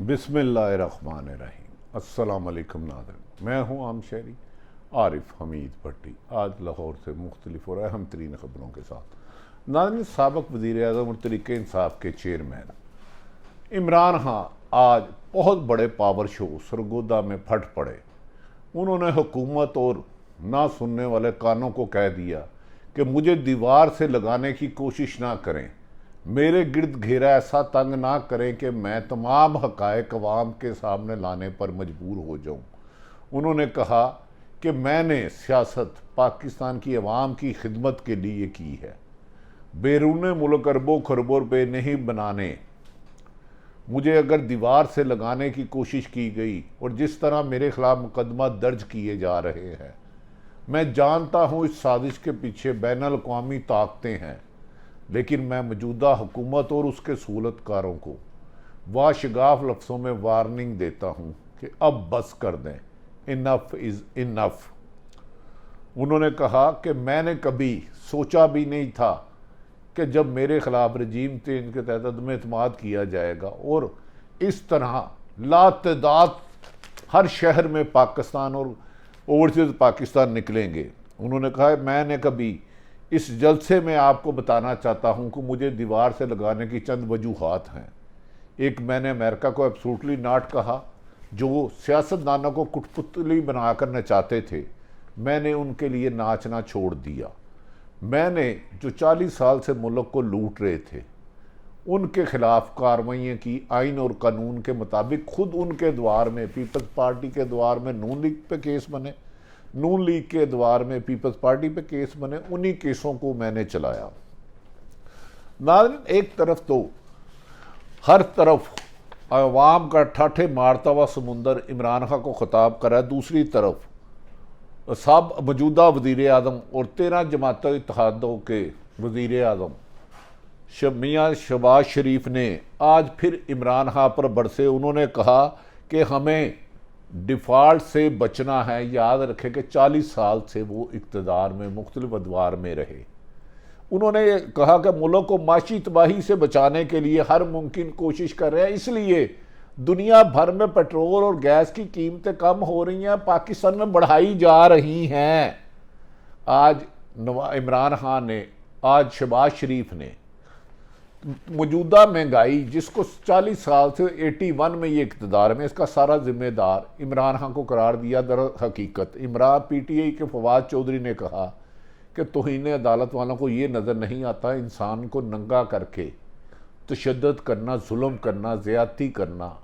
बिस्मिल्लाहिर्रहमानिर्रहीम। अस्सलाम वालेकुम नाज़रीन, मैं हूँ आम शहरी आरिफ हमीद भट्टी। आज लाहौर से मुख्तलिफ और अहम तरीन ख़बरों के साथ। नाज़रीन, साबिक़ वज़ीर आज़म और तहरीक इंसाफ के चेयरमैन इमरान खान आज बहुत बड़े पावर शो सरगोदा में फट पड़े। उन्होंने हुकूमत और ना सुनने वाले कानों को कह दिया कि मुझे दीवार से लगाने की कोशिश ना करें, मेरे गिर्द घेरा ऐसा तंग ना करें कि मैं तमाम हक़ाइक़ अवाम के सामने लाने पर मजबूर हो जाऊं। उन्होंने कहा कि मैंने सियासत पाकिस्तान की अवाम की खिदमत के लिए की है, बैरून मुल्क अरबों खरबों रुपये नहीं बनाने। मुझे अगर दीवार से लगाने की कोशिश की गई और जिस तरह मेरे खिलाफ मुकदमा दर्ज किए जा रहे हैं, मैं जानता हूँ इस साजिश के पीछे बैनुल अक़वामी ताकतें हैं, लेकिन मैं मौजूदा हुकूमत और उसके सहूलतकारों को वाशगाफ लफ्ज़ों में वार्निंग देता हूँ कि अब बस कर दें, इनफ इज़ इनफ। उन्होंने कहा कि मैंने कभी सोचा भी नहीं था कि जब मेरे ख़िलाफ़ रजीम चेंज के तहत अदम एतमाद किया जाएगा और इस तरह लातदाद हर शहर में पाकिस्तान और ओवरसीज़ पाकिस्तान निकलेंगे। उन्होंने कहा मैंने कभी इस जलसे में आपको बताना चाहता हूं कि मुझे दीवार से लगाने की चंद वजूहात हैं। एक, मैंने अमेरिका को एब्सोल्युटली नॉट कहा, जो सियासतदानों को कुटपुतली बनाकर नचाते थे, मैंने उनके लिए नाचना छोड़ दिया। मैंने जो 40 साल से मुल्क को लूट रहे थे उनके खिलाफ कार्रवाइयाँ की, आइन और कानून के मुताबिक। खुद उनके द्वार में पीपल्स पार्टी के द्वार में नून लीग पे केस बने, नून लीग के द्वार में पीपल्स पार्टी पे केस बने, उन्हीं केसों को मैंने चलाया। नाज़रीन, एक तरफ तो हर तरफ अवाम का ठाठे मारता हुआ समुंदर इमरान खान को खिताब कर रहा है, दूसरी तरफ सब मौजूदा वज़ीर आज़म और 13 जमात इत्तेहादों के वज़ीर आज़म मियां शहबाज शरीफ ने आज फिर इमरान खान पर बरसे। उन्होंने कहा कि हमें डिफ़ॉल्ट से बचना है। याद रखें कि 40 साल से वो इक़्तिदार में मुख्तलिफ अदवार में रहे। उन्होंने कहा कि मुल्क को माशी तबाही से बचाने के लिए हर मुमकिन कोशिश कर रहे हैं, इसलिए दुनिया भर में पेट्रोल और गैस की कीमतें कम हो रही हैं, पाकिस्तान में बढ़ाई जा रही हैं। आज इमरान खान ने, आज शहबाज शरीफ ने मौजूदा महंगाई, जिसको 40 साल से 81 में ये इक़्तिदार में, इसका सारा जिम्मेदार इमरान खान को करार दिया। दर हकीकत इमरान PTI के फवाद चौधरी ने कहा कि तौहीन अदालत वालों को ये नज़र नहीं आता इंसान को नंगा करके तशद्दुद करना, जुल्म करना, ज़्यादती करना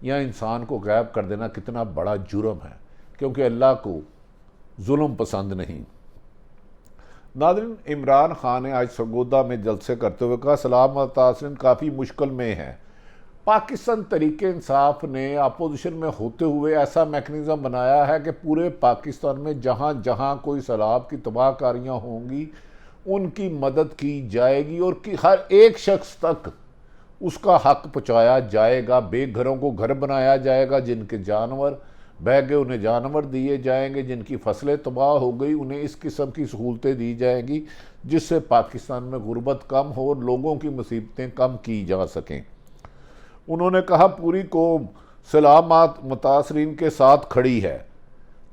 या इंसान को गायब कर देना कितना बड़ा जुर्म है, क्योंकि अल्लाह को जुल्म पसंद नहीं। नाज़रीन, इमरान खान ने आज सरगोदा में जलसे करते हुए कहा सलाम मुतासरीन काफ़ी मुश्किल में है। पाकिस्तान तहरीक इंसाफ ने अपोजिशन में होते हुए ऐसा मैकेनिज़्म बनाया है कि पूरे पाकिस्तान में जहाँ जहाँ कोई सैलाब की तबाहकारियाँ होंगी उनकी मदद की जाएगी और कि हर एक शख्स तक उसका हक पहुँचाया जाएगा। बेघरों को घर बनाया जाएगा, जिनके जानवर बह गए उन्हें जानवर दिए जाएंगे, जिनकी फसलें तबाह हो गई उन्हें इस किस्म की सहूलतें दी जाएंगी जिससे पाकिस्तान में गुर्बत कम हो और लोगों की मुसीबतें कम की जा सकें। उन्होंने कहा पूरी कौम सलामत मुतासरीन के साथ खड़ी है।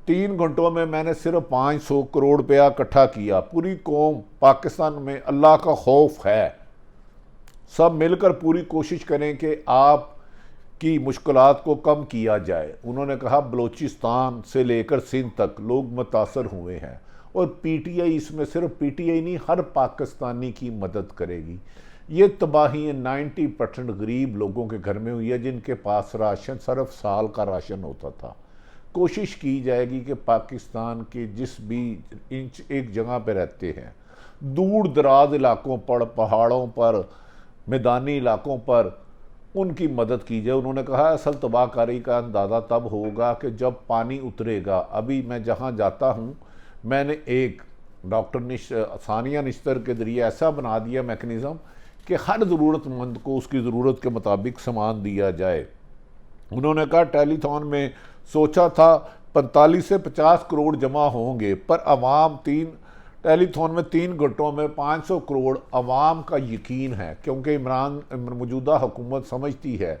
3 घंटों में मैंने सिर्फ 500 करोड़ रुपया इकट्ठा किया। पूरी कौम पाकिस्तान में अल्लाह का खौफ है। सब मिलकर पूरी कोशिश करें कि आप की मुश्किलात को कम किया जाए। उन्होंने कहा बलोचिस्तान से लेकर सिंध तक लोग मुतासर हुए हैं और PTI, इसमें सिर्फ PTI नहीं हर पाकिस्तानी की मदद करेगी। ये तबाही 90% गरीब लोगों के घर में हुई है, जिनके पास राशन सिर्फ साल का राशन होता था। कोशिश की जाएगी कि पाकिस्तान के जिस भी इंच एक जगह पर रहते हैं, दूर दराज इलाकों पर, पहाड़ों पर, मैदानी इलाकों पर, उनकी मदद की जाए। उन्होंने कहा असल तबाहकारी का अंदाज़ा तब होगा कि जब पानी उतरेगा। अभी मैं जहाँ जाता हूँ, मैंने एक डॉक्टर सानिया निश्तर के ज़रिए ऐसा बना दिया मैकेनिज़्म कि हर ज़रूरतमंद को उसकी ज़रूरत के मुताबिक सामान दिया जाए। उन्होंने कहा टेलीथॉन में सोचा था 45 से 50 करोड़ जमा होंगे, पर अवाम टेलीथॉन में 3 घंटों में 500 करोड़ अवाम का यकीन है, क्योंकि मौजूदा हुकूमत समझती है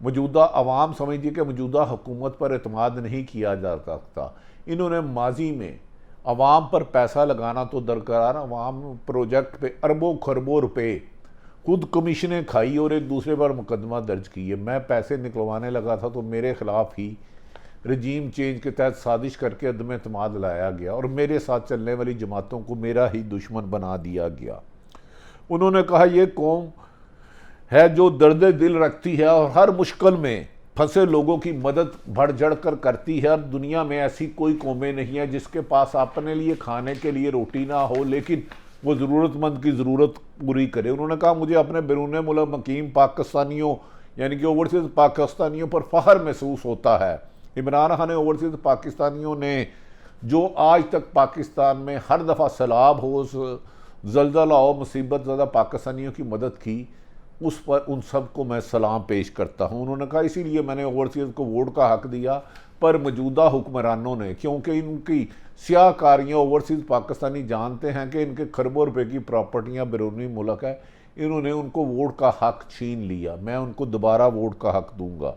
मौजूदा अवाम समझती है कि मौजूदा हुकूमत पर एतमाद नहीं किया जा सकता। इन्होंने माजी में अवाम पर पैसा लगाना तो दरकार, अवाम प्रोजेक्ट पे अरबों खरबों रुपए खुद कमीशनें खाई और एक दूसरे पर मुकदमा दर्ज किए। मैं पैसे निकलवाने लगा था तो मेरे खिलाफ ही रजीम चेंज के तहत साजिश करके अदम एतमाद लाया गया और मेरे साथ चलने वाली जमातों को मेरा ही दुश्मन बना दिया गया। उन्होंने कहा, ये कौम है जो दर्द दिल रखती है और हर मुश्किल में फंसे लोगों की मदद बढ़ चढ़ कर करती है। और दुनिया में ऐसी कोई कौमें नहीं है जिसके पास अपने लिए खाने के लिए रोटी ना हो लेकिन वो ज़रूरतमंद की ज़रूरत पूरी करे। उन्होंने कहा, मुझे अपने बैरून मुल्क मुकीम पाकिस्तानियों यानी कि ओवरसीज़ पाकिस्तानियों पर फ़ख्र महसूस होता है। इमरान खान ने ओवरसीज़ पाकिस्तानियों ने जो आज तक पाकिस्तान में हर दफ़ा सैलाब हो, जल्जला हो, मुसीबत ज़्यादा पाकिस्तानियों की मदद की, उस पर उन सब को मैं सलाम पेश करता हूँ। उन्होंने कहा, इसीलिए मैंने ओवरसीज़ को वोट का हक दिया, पर मौजूदा हुक्मरानों ने, क्योंकि इनकी स्याहकारियाँ ओवरसीज़ पाकिस्तानी जानते हैं कि इनके खरबों रुपए की प्रॉपर्टियाँ बैरूनी मुल्क है, इन्होंने उनको वोट का हक छीन लिया। मैं उनको दोबारा वोट का हक दूंगा।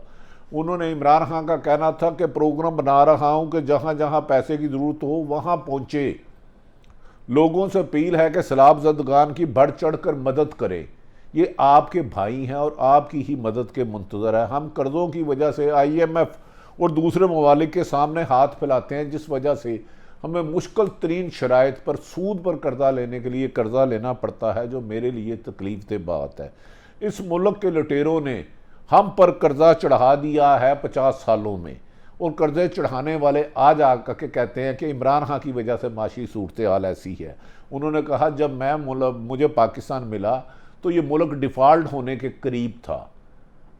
उन्होंने इमरान खान का कहना था कि प्रोग्राम बना रहा हूँ कि जहाँ जहाँ पैसे की ज़रूरत हो वहाँ पहुँचे। लोगों से अपील है कि सैलाब ज़दगान की बढ़ चढ़ कर मदद करें। ये आपके भाई हैं और आपकी ही मदद के मुंतज़र है। हम कर्ज़ों की वजह से IMF और दूसरे ममालिक के सामने हाथ फैलाते हैं, जिस वजह से हमें मुश्किल तरीन शराइत पर सूद पर कर्जा लेने के लिए कर्जा लेना पड़ता है, जो मेरे लिए तकलीफ दे बात है। इस मुल्क के लुटेरों ने हम पर कर्जा चढ़ा दिया है 50 सालों में, और कर्जे चढ़ाने वाले आज आकर के कहते हैं कि इमरान खान की वजह से माशी सूरत हाल ऐसी है। उन्होंने कहा, जब मुझे पाकिस्तान मिला तो ये मुल्क डिफ़ॉल्ट होने के करीब था।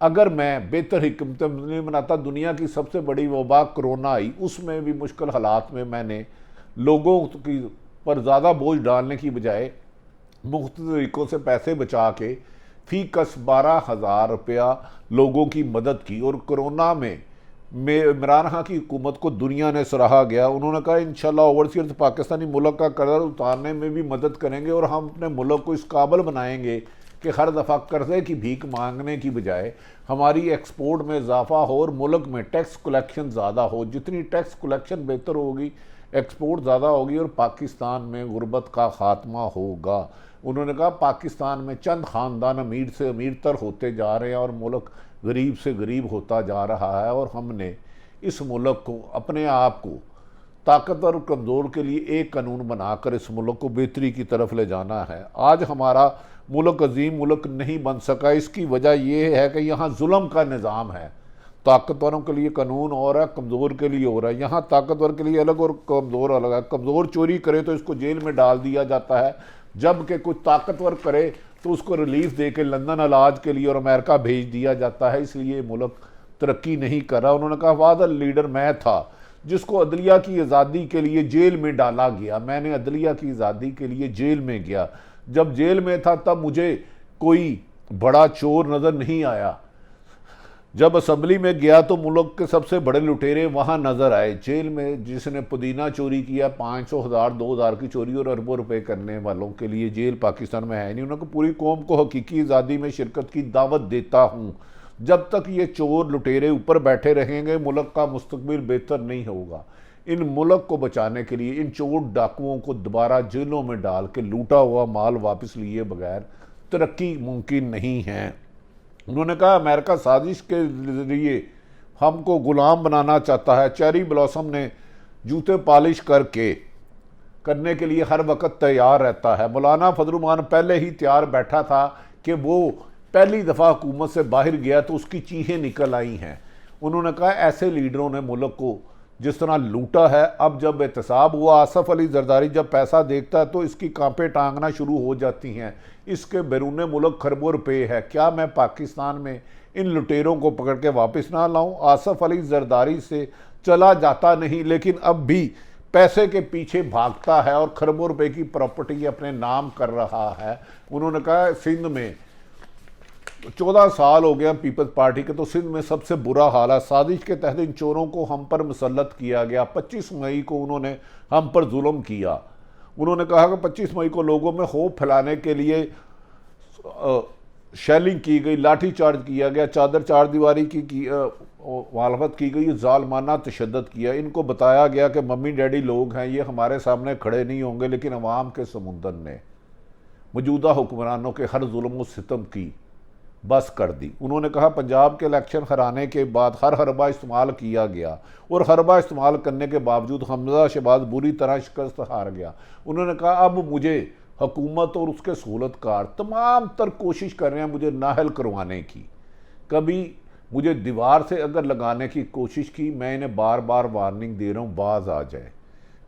अगर मैं बेहतर हिकमत नहीं बनाता, दुनिया की सबसे बड़ी वबा कोरोना आई, उसमें भी मुश्किल हालात में मैंने लोगों की पर ज़्यादा बोझ डालने की बजाय मुख्तलिफ तरीक़ों से पैसे बचा के फी कस 12,000 रुपया लोगों की मदद की। और कोरोना में इमरान खान की हुकूमत को दुनिया ने सराहा गया। उन्होंने कहा, इंशाल्लाह ओवरसीज़ पाकिस्तानी मुल्क का कर्जा उतारने में भी मदद करेंगे और हम अपने मुल्क को इस काबिल बनाएंगे कि हर दफ़ा कर्जे की भीख मांगने की बजाय हमारी एक्सपोर्ट में इजाफा हो और मुल्क में टैक्स कलेक्शन ज़्यादा हो। जितनी टैक्स कलेक्शन बेहतर होगी, एक्सपोर्ट ज़्यादा होगी और पाकिस्तान में गुर्बत का खात्मा होगा। उन्होंने कहा, पाकिस्तान में चंद ख़ानदान अमीर से अमीर तर होते जा रहे हैं और मुल्क गरीब से गरीब होता जा रहा है, और हमने इस मुल्क को, अपने आप को ताकतवर और कमज़ोर के लिए एक कानून बनाकर इस मुल्क को बेहतरी की तरफ ले जाना है। आज हमारा मुल्क अजीम मुल्क नहीं बन सका, इसकी वजह यह है कि यहाँ जुल्म का निज़ाम है। ताकतवरों के लिए कानून और है, कमज़ोर के लिए हो रहा है। यहाँ ताकतवर के लिए अलग और कमज़ोर अलग है। कमज़ोर चोरी करे तो इसको जेल में डाल दिया जाता है, जबकि कुछ ताकतवर करे तो उसको रिलीफ दे के लंदन इलाज के लिए और अमेरिका भेज दिया जाता है। इसलिए मुल्क तरक्की नहीं कर रहा। उन्होंने कहा, वादल लीडर मैं था जिसको अदलिया की आज़ादी के लिए जेल में डाला गया। मैंने अदलिया की आज़ादी के लिए जेल में गया। जब जेल में था तब मुझे कोई बड़ा चोर नज़र नहीं आया। जब असम्बली में गया तो मुल्क के सबसे बड़े लुटेरे वहाँ नज़र आए। जेल में जिसने पुदीना चोरी किया, 500,000 2,000 की चोरी और अरबों रुपए करने वालों के लिए जेल पाकिस्तान में है नहीं। उन्होंने पूरी कौम को हकीकी आज़ादी में शिरकत की दावत देता हूँ। जब तक ये चोर लुटेरे ऊपर बैठे रहेंगे, मुल्क का मुस्तकबिल बेहतर नहीं होगा। इन मुल्क को बचाने के लिए इन चोर डाकुओं को दोबारा जेलों में डाल के लूटा हुआ माल वापस लिए बगैर तरक्की मुमकिन नहीं है। उन्होंने कहा, अमेरिका साजिश के जरिए हमको गुलाम बनाना चाहता है। चेरी ब्लॉसम ने जूते पॉलिश करने के लिए हर वक्त तैयार रहता है। मौलाना फजलुरहमान पहले ही तैयार बैठा था कि वो पहली दफ़ा हुकूमत से बाहर गया तो उसकी चीखें निकल आई हैं। उन्होंने कहा, ऐसे लीडरों ने मुल्क को जिस तरह लूटा है, अब जब एहतसाब हुआ, आसफ अली जरदारी जब पैसा देखता है तो इसकी कांपे टांगना शुरू हो जाती हैं। इसके बैरून मुल्क खरबों रुपये है। क्या मैं पाकिस्तान में इन लुटेरों को पकड़ के वापस ना लाऊं? आसफ अली जरदारी से चला जाता नहीं, लेकिन अब भी पैसे के पीछे भागता है और खरबों रुपये की प्रॉपर्टी अपने नाम कर रहा है। उन्होंने कहा, सिंध में 14 साल हो गया पीपल्स पार्टी के, तो सिंध में सबसे बुरा हाल है। साजिश के तहत इन चोरों को हम पर मुसल्लत किया गया। 25 मई को उन्होंने हम पर जुल्म किया। उन्होंने कहा कि 25 मई को लोगों में खौफ फैलाने के लिए शेलिंग की गई, लाठी चार्ज किया गया, चादर चार दीवारी की मुखालफत की गई, जालमाना तशद्दुद किया। इनको बताया गया कि मम्मी डैडी लोग हैं, ये हमारे सामने खड़े नहीं होंगे, लेकिन अवाम के समुंदर ने मौजूदा हुक्मरानों के हर जुल्म व सितम की बस कर दी। उन्होंने कहा पंजाब के इलेक्शन हराने के बाद हर हरबा इस्तेमाल किया गया और हरबा इस्तेमाल करने के बावजूद हमजा शहबाज बुरी तरह शिकस्त हार गया। उन्होंने कहा अब मुझे हुकूमत और उसके सहूलतकार तमाम तर कोशिश कर रहे हैं मुझे नाहल करवाने की। कभी मुझे दीवार से अगर लगाने की कोशिश की, मैं इन्हें बार बार वार्निंग दे रहा हूँ बाज आ जाए,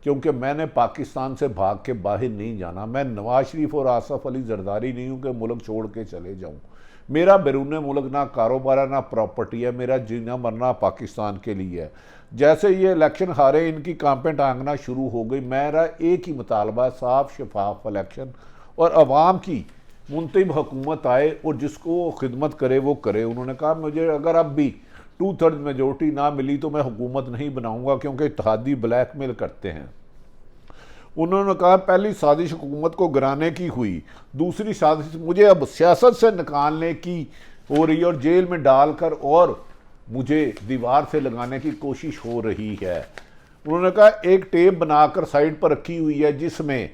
क्योंकि मैंने पाकिस्तान से भाग के बाहर नहीं जाना। मैं नवाज शरीफ और आसफ अली जरदारी नहीं हूँ कि मुल्क छोड़ के चले जाऊँ। मेरा बैरून मुल्क ना कारोबार है ना प्रॉपर्टी है, मेरा जीना मरना पाकिस्तान के लिए है। जैसे ये इलेक्शन हारे, इनकी कांपें टांगना शुरू हो गई। मेरा एक ही मुतालबा, साफ शफाफ इलेक्शन और अवाम की मुंतब हुकूमत आए और जिसको खिदमत करे वो करे। उन्होंने कहा मुझे अगर अब भी 2/3 मेजोरिटी ना मिली तो मैं हुकूमत नहीं बनाऊंगा, क्योंकि इत्तेहादी ब्लैकमेल करते हैं। उन्होंने कहा पहली साजिश हुकूमत को गिराने की हुई, दूसरी साजिश मुझे अब सियासत से निकालने की हो रही है और जेल में डालकर और मुझे दीवार से लगाने की कोशिश हो रही है। उन्होंने कहा एक टेप बनाकर साइड पर रखी हुई है जिसमें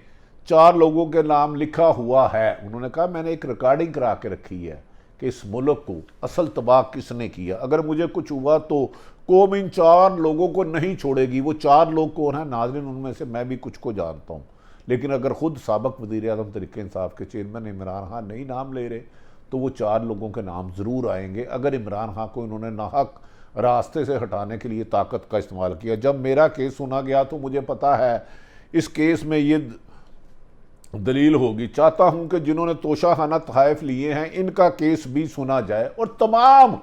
4 लोगों के नाम लिखा हुआ है। उन्होंने कहा मैंने एक रिकॉर्डिंग करा के रखी है कि इस मुल्क को असल तबाह किसने किया। अगर मुझे कुछ हुआ तो कौम इन 4 लोगों को नहीं छोड़ेगी। वो 4 लोग कौन है नाज़रीन, उनमें से मैं भी कुछ को जानता हूँ, लेकिन अगर खुद साबिक़ वज़ीर आज़म तहरीक इंसाफ के चेयरमैन इमरान खान नहीं नाम ले रहे तो वो 4 लोगों के नाम ज़रूर आएंगे। अगर इमरान खान को इन्होंने नाहक रास्ते से हटाने के लिए ताकत का इस्तेमाल किया। जब मेरा केस सुना गया तो मुझे पता है इस केस में ये दलील होगी। चाहता हूं कि जिन्होंने तोशाखाना तहफ़ लिए हैं इनका केस भी सुना जाए और तमाम,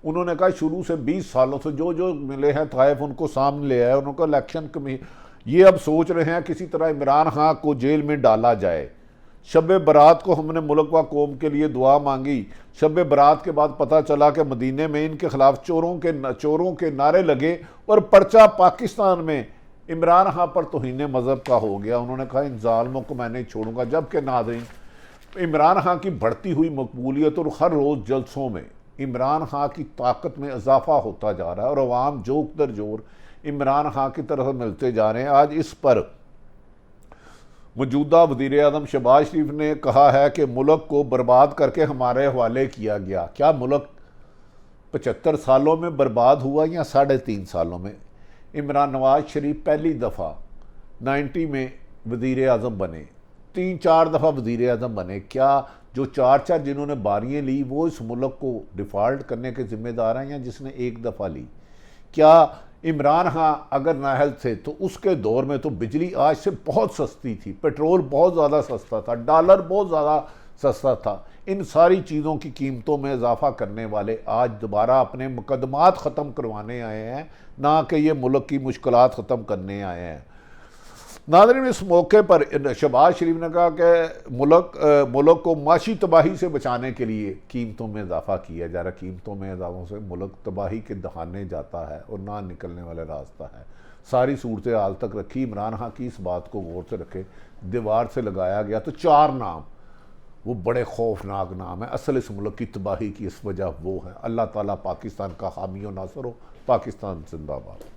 उन्होंने कहा शुरू से 20 सालों से जो जो मिले हैं तहफ़ उनको सामने ले आए। उनको इलेक्शन ये अब सोच रहे हैं किसी तरह इमरान खान को जेल में डाला जाए। शब बरात को हमने मुल्क व कौम के लिए दुआ मांगी। शब बरात के बाद पता चला कि मदीने में इनके खिलाफ चोरों के नारे लगे और पर्चा पाकिस्तान में इमरान खान पर तौहीन मज़हब का हो गया। उन्होंने कहा इन जालिमों को मैं नहीं छोड़ूंगा। जबकि नाज़रीन, इमरान खान की बढ़ती हुई मकबूलियत और हर रोज़ जलसों में इमरान खान की ताकत में इजाफा होता जा रहा है और अवाम जोक दर जोर इमरान खान की तरफ मिलते जा रहे हैं। आज इस पर मौजूदा वज़ीर आज़म शहबाज शरीफ ने कहा है कि मुल्क को बर्बाद करके हमारे हवाले किया गया। क्या मुल्क 75 सालों में बर्बाद हुआ या 3.5 सालों में? इमरान नवाज शरीफ पहली दफ़ा 90 में वज़ीर आज़म बने, 3-4 दफ़ा वज़ीर आज़म बने। क्या जो 4 जिन्होंने बारियाँ ली वो इस मुल्क को डिफ़ॉल्ट करने के ज़िम्मेदार हैं या जिसने एक दफ़ा ली? क्या इमरान खान अगर नाहल थे तो उसके दौर में तो बिजली आज से बहुत सस्ती थी, पेट्रोल बहुत ज़्यादा सस्ता था, डॉलर बहुत ज़्यादा सस्ता था। इन सारी चीज़ों की कीमतों में इजाफा करने वाले आज दोबारा अपने मुकदमात ख़त्म करवाने आए हैं, ना कि ये मुल्क की मुश्किलात ख़त्म करने आए हैं। नाज़रीन, इस मौके पर शहबाज शरीफ ने कहा कि मुल्क को माशी तबाही से बचाने के लिए कीमतों में इजाफा किया जा रहा है। कीमतों में इजाफों से मुल्क तबाही के दहाने जाता है और ना निकलने वाला रास्ता है। सारी सूरत हाल तक रखी। इमरान खान की इस बात को गौर से रखे, दीवार से लगाया गया तो 4 नाम, वो बड़े खौफनाक नाम है। असल इस मुल्क की तबाही की इस वजह वो है। अल्लाह ताला पाकिस्तान का हामी और नासर हो। पाकिस्तान जिंदाबाद।